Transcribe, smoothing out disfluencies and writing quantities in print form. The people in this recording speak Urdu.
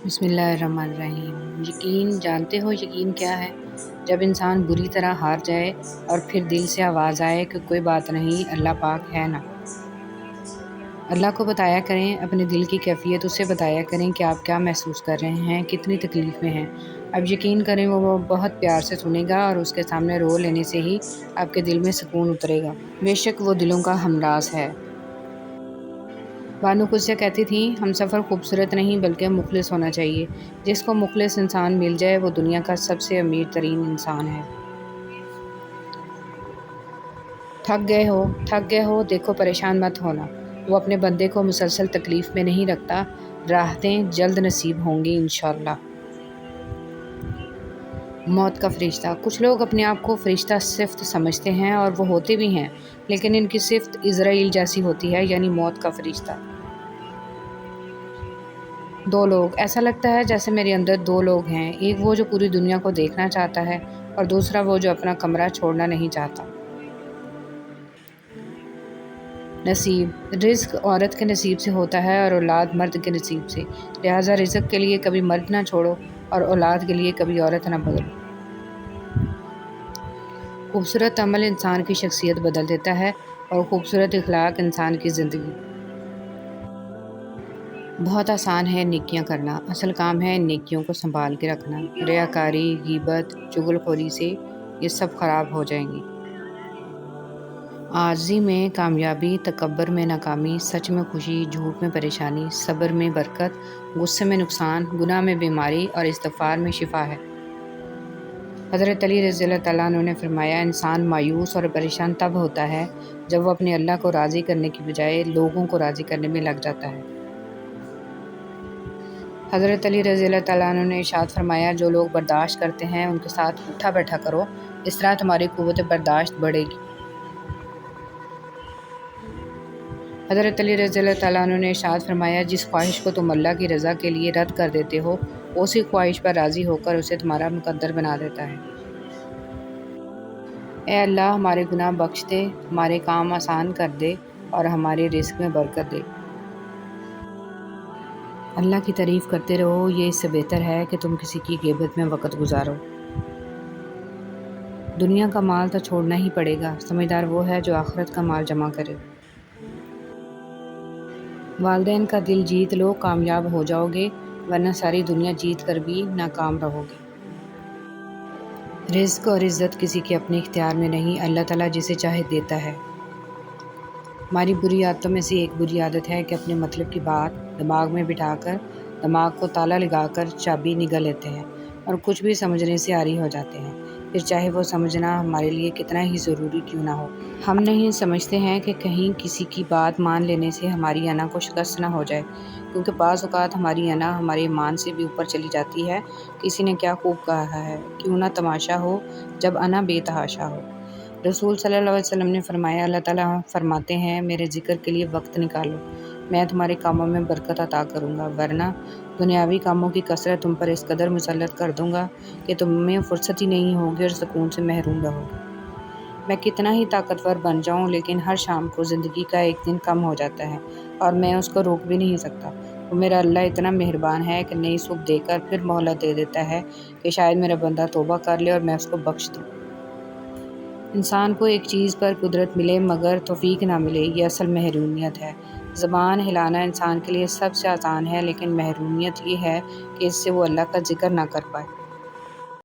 بسم اللہ الرحمن الرحیم۔ یقین جانتے ہو یقین کیا ہے؟ جب انسان بری طرح ہار جائے اور پھر دل سے آواز آئے کہ کوئی بات نہیں، اللہ پاک ہے نا۔ اللہ کو بتایا کریں اپنے دل کی کیفیت، اسے بتایا کریں کہ آپ کیا محسوس کر رہے ہیں، کتنی تکلیف میں ہیں۔ اب یقین کریں وہ بہت پیار سے سنے گا اور اس کے سامنے رو لینے سے ہی آپ کے دل میں سکون اترے گا۔ بے شک وہ دلوں کا ہمراز ہے۔ بانو قدسیہ کہتی تھیں، ہم سفر خوبصورت نہیں بلکہ مخلص ہونا چاہیے۔ جس کو مخلص انسان مل جائے وہ دنیا کا سب سے امیر ترین انسان ہے۔ تھک گئے ہو دیکھو پریشان مت ہونا، وہ اپنے بندے کو مسلسل تکلیف میں نہیں رکھتا، راحتیں جلد نصیب ہوں گی انشاءاللہ۔ موت کا فرشتہ۔ کچھ لوگ اپنے آپ کو فرشتہ صفت سمجھتے ہیں اور وہ ہوتے بھی ہیں، لیکن ان کی صفت عزرائیل جیسی ہوتی ہے، یعنی موت کا فرشتہ۔ دو لوگ، ایسا لگتا ہے جیسے میرے اندر دو لوگ ہیں، ایک وہ جو پوری دنیا کو دیکھنا چاہتا ہے اور دوسرا وہ جو اپنا کمرہ چھوڑنا نہیں چاہتا۔ نصیب۔ رزق عورت کے نصیب سے ہوتا ہے اور اولاد مرد کے نصیب سے، لہٰذا رزق کے لیے کبھی مرد نہ چھوڑو اور اولاد کے لیے کبھی عورت نہ بدلو۔ خوبصورت عمل انسان کی شخصیت بدل دیتا ہے اور خوبصورت اخلاق انسان کی زندگی۔ بہت آسان ہے نیکیاں کرنا، اصل کام ہے نیکیوں کو سنبھال کے رکھنا۔ ریاکاری، غیبت، چغل خوری سے یہ سب خراب ہو جائیں گی۔ عاجزی میں کامیابی، تکبر میں ناکامی، سچ میں خوشی، جھوٹ میں پریشانی، صبر میں برکت، غصے میں نقصان، گناہ میں بیماری اور استغفار میں شفا ہے۔ حضرت علی رضی اللہ تعالیٰ عنہ نے فرمایا، انسان مایوس اور پریشان تب ہوتا ہے جب وہ اپنے اللہ کو راضی کرنے کی بجائے لوگوں کو راضی کرنے میں لگ جاتا ہے۔ حضرت علی رضی اللہ تعالیٰ عنہ نے ارشاد فرمایا، جو لوگ برداشت کرتے ہیں ان کے ساتھ اٹھا بیٹھا کرو، اس طرح تمہاری قوت برداشت بڑھے گی۔ حضرت علی رضی اللہ تعالیٰ عنہ نے ارشاد فرمایا، جس خواہش کو تم اللہ کی رضا کے لیے رد کر دیتے ہو، اسی خواہش پر راضی ہو کر اسے تمہارا مقدر بنا دیتا ہے۔ اے اللہ ہمارے گناہ بخش دے، ہمارے کام آسان کر دے اور ہمارے رزق میں برکت دے۔ اللہ کی تعریف کرتے رہو، یہ اس سے بہتر ہے کہ تم کسی کی غیبت میں وقت گزارو۔ دنیا کا مال تو چھوڑنا ہی پڑے گا، سمجھدار وہ ہے جو آخرت کا مال جمع کرے۔ والدین کا دل جیت لو، کامیاب ہو جاؤ گے، ورنہ ساری دنیا جیت کر بھی ناکام رہو گے۔ رزق اور عزت کسی کے اپنے اختیار میں نہیں، اللہ تعالیٰ جسے چاہے دیتا ہے۔ ہماری بری عادتوں میں سے ایک بری عادت ہے کہ اپنے مطلب کی بات دماغ میں بٹھا کر دماغ کو تالا لگا کر چابی نگل لیتے ہیں اور کچھ بھی سمجھنے سے عاری ہو جاتے ہیں، پھر چاہے وہ سمجھنا ہمارے لیے کتنا ہی ضروری کیوں نہ ہو۔ ہم نہیں سمجھتے ہیں کہ کہیں کسی کی بات مان لینے سے ہماری انا کو شکست نہ ہو جائے، کیونکہ بعض اوقات ہماری انا ہمارے ایمان سے بھی اوپر چلی جاتی ہے۔ کسی نے کیا خوب کہا ہے، کیوں نہ تماشا ہو جب انا بے تحاشا ہو۔ رسول صلی اللہ علیہ وسلم نے فرمایا، اللہ تعالیٰ فرماتے ہیں، میرے ذکر کے لیے وقت نکالو، میں تمہارے کاموں میں برکت عطا کروں گا، ورنہ دنیاوی کاموں کی کثرت تم پر اس قدر مسلط کر دوں گا کہ تمہیں فرصت ہی نہیں ہوگی اور سکون سے محروم رہو گے۔ میں کتنا ہی طاقتور بن جاؤں لیکن ہر شام کو زندگی کا ایک دن کم ہو جاتا ہے اور میں اس کو روک بھی نہیں سکتا۔ وہ میرا اللہ اتنا مہربان ہے کہ نئی صبح دے کر پھر مہلت دے دیتا ہے کہ شاید میرا بندہ توبہ کر لے اور میں اس کو بخش دوں۔ انسان کو ایک چیز پر قدرت ملے مگر توفیق نہ ملے، یہ اصل محرومیت ہے۔ زبان ہلانا انسان کے لیے سب سے آسان ہے، لیکن محرومیت یہ ہے کہ اس سے وہ اللہ کا ذکر نہ کر پائے۔